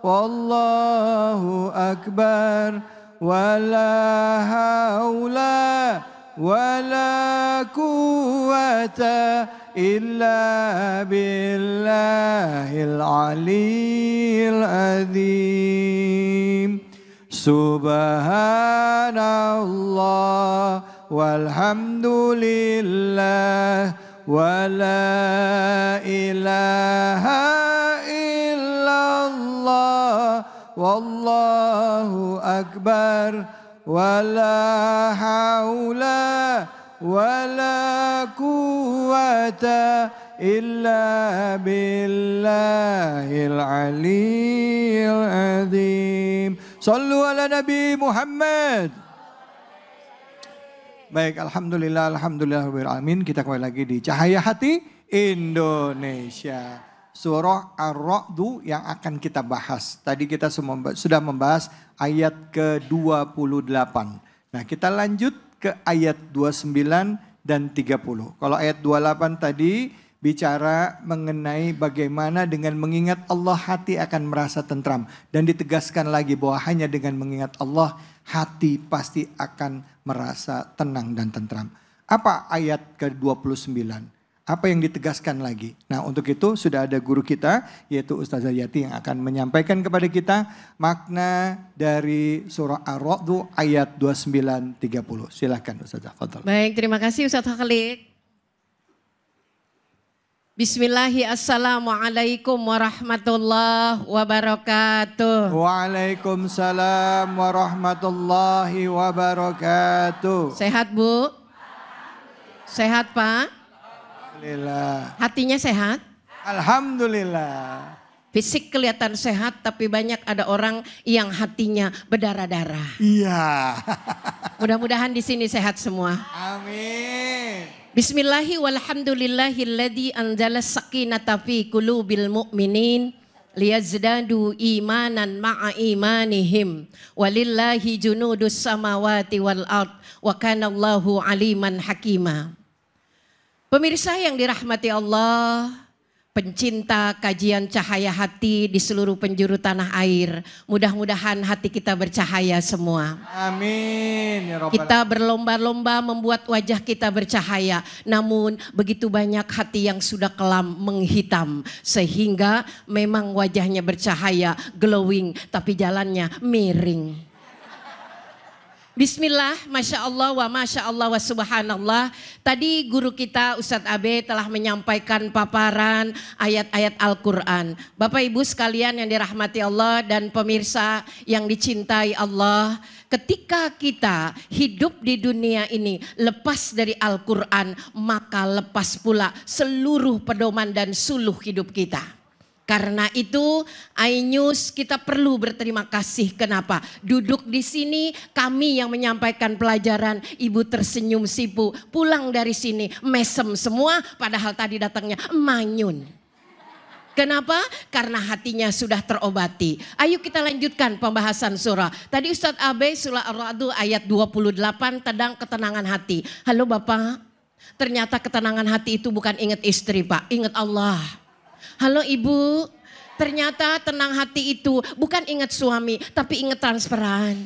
wallahu akbar, wala haula wala quwata illa billahil aliyil azim. Subhanallah walhamdulillah wala ilaha illallah wallahu akbar, wala haula wala quwata illa billahil aliyil azim. Sallu ala Nabi Muhammad. Baik, alhamdulillah, alhamdulillahirabbil alamin. Kita kembali lagi di Cahaya Hati Indonesia. Surah Ar-Ra'd yang akan kita bahas. Tadi kita sudah membahas ayat ke-28. Nah, kita lanjut ke ayat 29 dan 30. Kalau ayat 28 tadi bicara mengenai bagaimana dengan mengingat Allah hati akan merasa tentram. Dan ditegaskan lagi bahwa hanya dengan mengingat Allah hati pasti akan merasa tenang dan tentram. Apa ayat ke-29? Apa yang ditegaskan lagi? Nah, untuk itu sudah ada guru kita yaitu Ustazah Yati yang akan menyampaikan kepada kita makna dari surah Ar-Ra'd ayat 29-30. Silakan Ustazah, fadhal. Baik, terima kasih Ustaz Khalid. Bismillahirrahmanirrahim. Assalamualaikum warahmatullahi wabarakatuh. Waalaikumsalam warahmatullahi wabarakatuh. Sehat Bu? Sehat Pak? Alhamdulillah. Hatinya sehat? Alhamdulillah. Fisik kelihatan sehat tapi banyak ada orang yang hatinya berdarah-darah. Iya. Mudah-mudahan di sini sehat semua. Amin. Bismillahi walhamdulillahilladzi anzala sakinata fi qulubil mu'minin liyazdadu imanan ma'a imanihim walillahi junudus samawati wal ard wa kanallahu aliman hakima. Pemirsa yang dirahmati Allah, pencinta kajian Cahaya Hati di seluruh penjuru tanah air, mudah-mudahan hati kita bercahaya semua. Amin. Ya Rabbal Kita berlomba-lomba membuat wajah kita bercahaya, namun begitu banyak hati yang sudah kelam menghitam sehingga memang wajahnya bercahaya, glowing, tapi jalannya miring. Bismillah, Masya Allah wa subhanallah. Tadi guru kita Ustadz Abe telah menyampaikan paparan ayat-ayat Al-Quran. Bapak Ibu sekalian yang dirahmati Allah dan pemirsa yang dicintai Allah. Ketika kita hidup di dunia ini lepas dari Al-Quran, maka lepas pula seluruh pedoman dan suluh hidup kita. Karena itu iNews kita perlu berterima kasih. Kenapa? Duduk di sini kami yang menyampaikan pelajaran, ibu tersenyum sipu, pulang dari sini mesem semua padahal tadi datangnya manyun. Kenapa? Karena hatinya sudah terobati. Ayo kita lanjutkan pembahasan surah. Tadi Ustadz Abe surah Ar-Ra'd ayat 28 tentang ketenangan hati. Halo Bapak, ternyata ketenangan hati itu bukan ingat istri Pak, ingat Allah. Halo Ibu, ternyata tenang hati itu bukan ingat suami, tapi ingat transferan.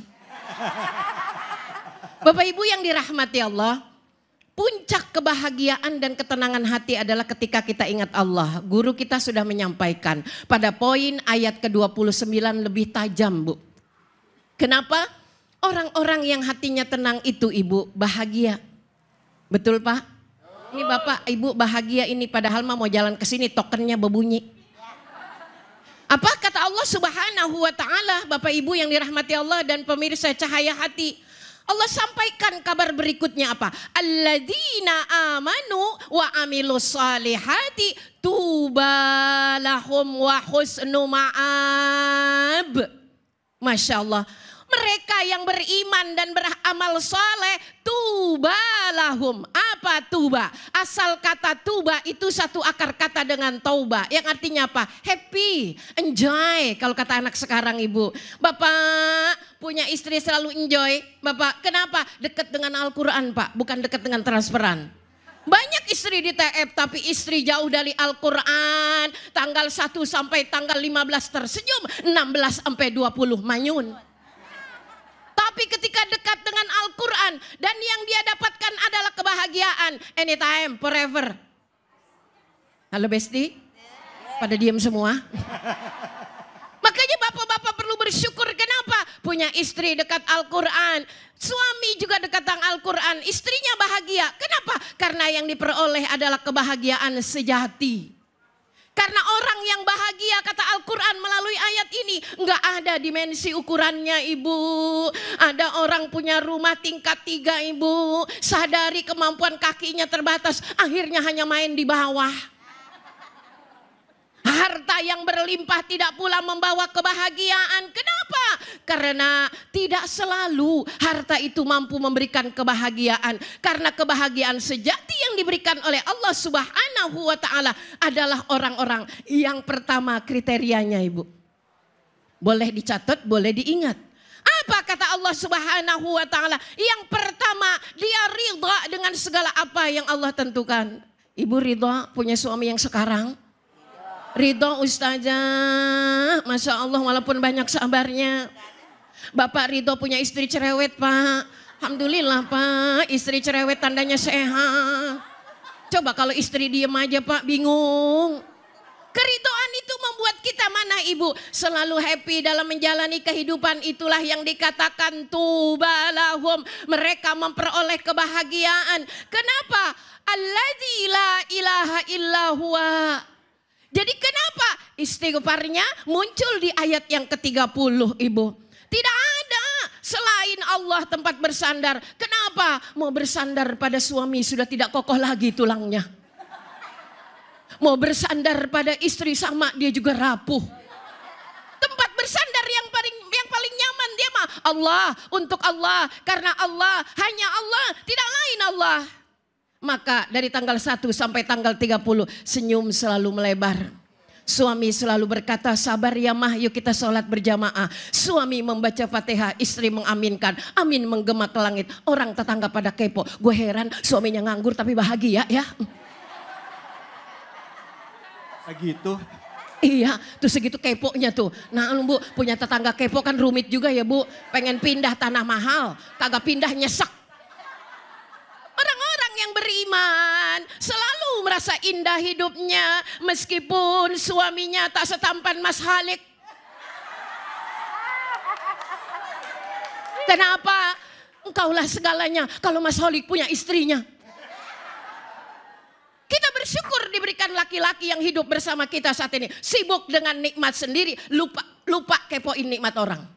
Bapak Ibu yang dirahmati Allah, puncak kebahagiaan dan ketenangan hati adalah ketika kita ingat Allah. Guru kita sudah menyampaikan pada poin ayat ke-29 lebih tajam Bu. Kenapa? Orang-orang yang hatinya tenang itu Ibu bahagia. Betul Pak? Ini Bapak Ibu bahagia ini padahal mau jalan ke sini tokennya berbunyi. Apa kata Allah Subhanahu wa taala, Bapak Ibu yang dirahmati Allah dan pemirsa Cahaya Hati? Allah sampaikan kabar berikutnya apa? Alladzina amanu wa amilus salihati tuba lahum wa husnu ma'ab. Masya Allah. Mereka yang beriman dan beramal saleh, tuba lahum. Apa tuba? Asal kata tuba itu satu akar kata dengan tauba. Yang artinya apa? Happy, enjoy. Kalau kata anak sekarang Ibu. Bapak punya istri selalu enjoy. Bapak kenapa? Dekat dengan Al-Quran Pak, bukan dekat dengan transferan. Banyak istri di TF tapi istri jauh dari Al-Quran. Tanggal 1 sampai tanggal 15 tersenyum, 16 sampai 20 manyun. Tapi ketika dekat dengan Al-Quran dan yang dia dapatkan adalah kebahagiaan. Anytime, forever. Halo Besti? Pada diam semua. Makanya bapak-bapak perlu bersyukur, kenapa? Punya istri dekat Al-Quran. Suami juga dekat dengan Al-Quran. Istrinya bahagia. Kenapa? Karena yang diperoleh adalah kebahagiaan sejati. Karena orang yang bahagia, kata Al-Quran melalui ayat ini, nggak ada dimensi ukurannya ibu. Ada orang punya rumah tingkat 3 ibu. Sadari kemampuan kakinya terbatas. Akhirnya hanya main di bawah. Harta yang berlimpah tidak pula membawa kebahagiaan. Kenapa? Karena tidak selalu harta itu mampu memberikan kebahagiaan. Karena kebahagiaan sejati yang diberikan oleh Allah Subhanahu wa ta'ala adalah orang-orang yang pertama kriterianya ibu. Boleh dicatat, boleh diingat. Apa kata Allah Subhanahu wa ta'ala? Yang pertama, dia ridha dengan segala apa yang Allah tentukan. Ibu ridha punya suami yang sekarang? Ridho ustazah, Masya Allah walaupun banyak sabarnya. Bapak Ridho punya istri cerewet pak. Alhamdulillah pak, istri cerewet tandanya sehat. Coba kalau istri diem aja pak, bingung. Keridhaan itu membuat kita mana ibu? Selalu happy dalam menjalani kehidupan, itulah yang dikatakan tubalahum. Mereka memperoleh kebahagiaan. Kenapa? Alladzi la ilaha illa huwa. Jadi kenapa istighfarnya muncul di ayat yang ke-30 ibu? Tidak ada selain Allah tempat bersandar. Kenapa? Mau bersandar pada suami sudah tidak kokoh lagi tulangnya. Mau bersandar pada istri sama dia juga rapuh. Tempat bersandar yang paling nyaman dia mah Allah, untuk Allah, karena Allah, hanya Allah, tidak lain Allah. Maka dari tanggal 1 sampai tanggal 30 senyum selalu melebar. Suami selalu berkata sabar ya mah, yuk kita sholat berjamaah. Suami membaca Fatihah, istri mengaminkan. Amin menggema ke langit. Orang tetangga pada kepo. Gue heran suaminya nganggur tapi bahagia ya. Begitu. Iya, tuh segitu keponya tuh. Nah lu bu, punya tetangga kepo kan rumit juga ya bu. Pengen pindah tanah mahal, kagak pindah nyesek. Orang-orang yang beriman selalu merasa indah hidupnya meskipun suaminya tak setampan Mas Halik. Kenapa? Engkaulah segalanya kalau Mas Halik punya istrinya. Kita bersyukur diberikan laki-laki yang hidup bersama kita saat ini. Sibuk dengan nikmat sendiri, lupa kepoin nikmat orang.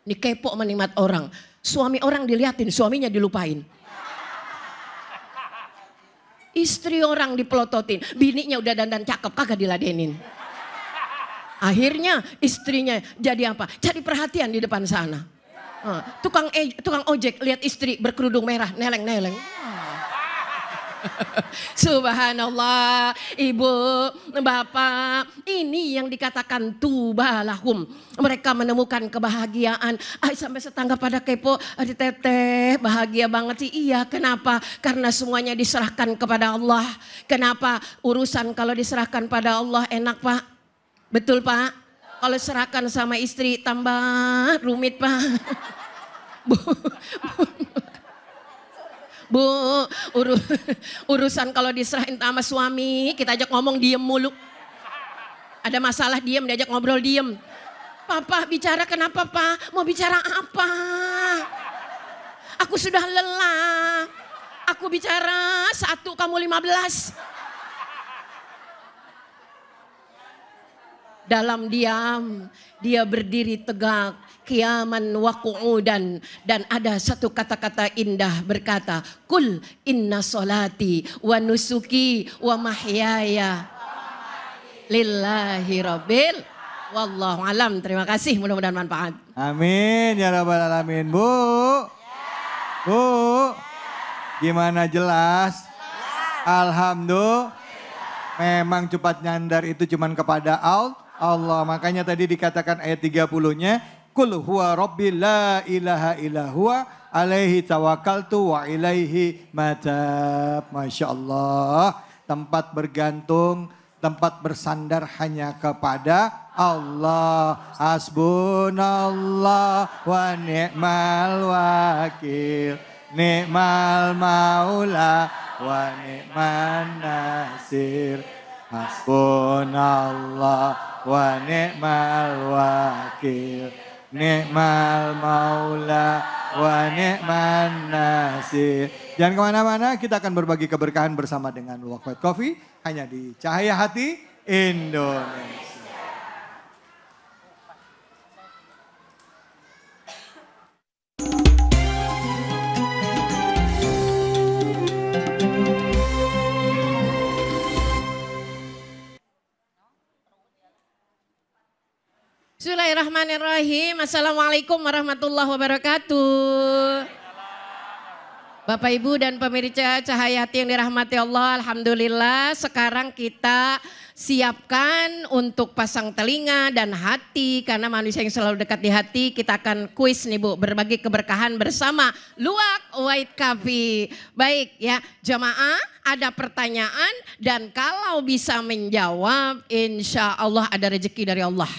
Ini kepo sama nikmat orang. Suami orang diliatin, suaminya dilupain. Istri orang dipelototin, bininya udah dandan cakep kagak diladenin. Akhirnya istrinya jadi apa? Jadi perhatian di depan sana. Tukang ojek lihat istri berkerudung merah, neleng-neleng. Subhanallah, ibu, bapak, ini yang dikatakan tubalahum. Mereka menemukan kebahagiaan. Sampai tetangga pada kepo, adik teteh bahagia banget sih. Iya, kenapa? Karena semuanya diserahkan kepada Allah. Kenapa? Urusan kalau diserahkan pada Allah enak pak. Betul pak? Kalau serahkan sama istri tambah rumit pak. Bu, urusan kalau diserahin sama suami, kita ajak ngomong diem mulu. Ada masalah diem, diajak ngobrol diem. Papa bicara kenapa pak? Mau bicara apa? Aku sudah lelah. Aku bicara 1, kamu 15. Dalam diam, dia berdiri tegak, qiyaman wa qu'udan, dan ada satu kata-kata indah berkata, Kul inna solati wa nusuki wa mahyaya lillahi rabbil wallahu alam. Terima kasih, mudah-mudahan manfaat. Amin ya rabbal alamin. Bu, bu, gimana jelas? Alhamdulillah. Memang cepat nyandar itu cuman kepada Allah. Makanya tadi dikatakan ayat 30-nya, Kul huwa rabbi la ilaha illa huwa alaihi tawakkaltu wa ilaihi matab. Masya Allah, tempat bergantung, tempat bersandar hanya kepada Allah. Hasbunallah wa ni'mal wakil, ni'mal maula wa ni'man nasir. Hasbunallah wa ni'mal wakil, ni'mal maula wa ni'man nasir. Jangan kemana-mana, kita akan berbagi keberkahan bersama dengan Luwak White Coffee hanya di Cahaya Hati Indonesia. Bismillahirrahmanirrahim. Assalamualaikum warahmatullahi wabarakatuh. Bapak Ibu dan pemirsa Cahaya Hati yang dirahmati Allah, alhamdulillah sekarang kita siapkan untuk pasang telinga dan hati karena manusia yang selalu dekat di hati. Kita akan kuis nih Bu, berbagi keberkahan bersama Luwak White Coffee. Baik ya, jamaah ada pertanyaan dan kalau bisa menjawab insya Allah ada rezeki dari Allah.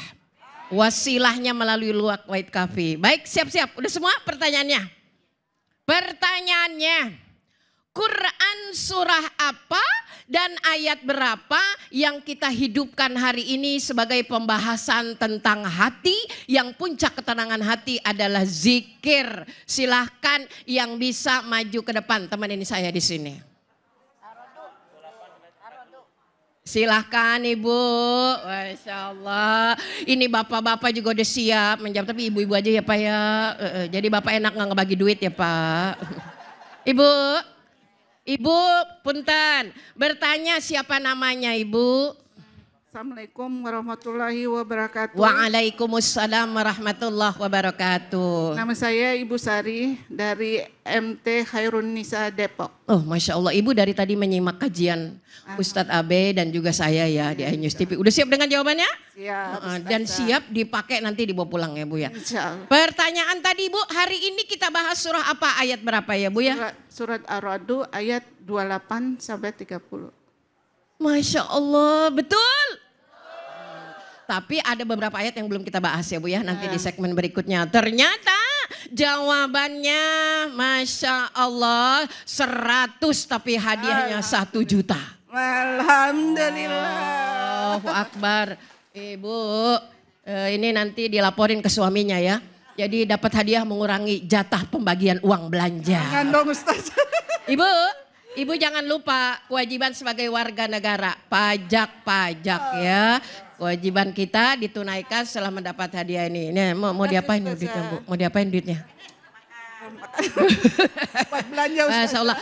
Wasilahnya melalui Luwak White Coffee. Baik, siap-siap. Udah semua pertanyaannya? Pertanyaannya, Quran surah apa dan ayat berapa yang kita hidupkan hari ini sebagai pembahasan tentang hati, yang puncak ketenangan hati adalah zikir. Silahkan yang bisa maju ke depan, teman ini saya di sini. Silahkan Ibu, Masya Allah. Ini bapak-bapak juga udah siap menjawab, tapi ibu-ibu aja ya Pak ya. Jadi bapak enak nggak ngebagi duit ya Pak. Ibu punten, bertanya siapa namanya Ibu? Assalamualaikum warahmatullahi wabarakatuh. Waalaikumsalam warahmatullahi wabarakatuh. Nama saya Ibu Sari dari MT Khairun Nisa Depok. Oh Masya Allah, Ibu dari tadi menyimak kajian Ustadz Abe dan juga saya ya di iNews TV. Udah siap dengan jawabannya? Siap. Dan siap dipakai nanti dibawa pulang ya Bu ya. Insya Allah. Pertanyaan tadi Bu, hari ini kita bahas surah apa, ayat berapa ya Bu ya? Surat Ar-Ra'd ayat 28 sampai 30. Masya Allah, betul. Tapi ada beberapa ayat yang belum kita bahas ya Bu ya, nanti di segmen berikutnya. Ternyata jawabannya Masya Allah 100 tapi hadiahnya 1 juta. Alhamdulillah. Allahu Akbar. Ibu, ini nanti dilaporin ke suaminya ya. Jadi dapat hadiah mengurangi jatah pembagian uang belanja. Jangan dong Ustaz. Ibu jangan lupa kewajiban sebagai warga negara, pajak ya. Kewajiban kita ditunaikan setelah mendapat hadiah ini. Ini mau diapain duitnya Bu? Mau diapain duitnya? Buat belanja Ustaz. Masya Allah,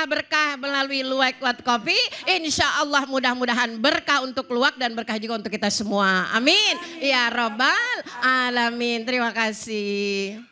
berkah melalui Luwak White Coffee. Insya Allah mudah-mudahan berkah untuk Luwak dan berkah juga untuk kita semua. Amin. Ya Rabbal Alamin. Terima kasih.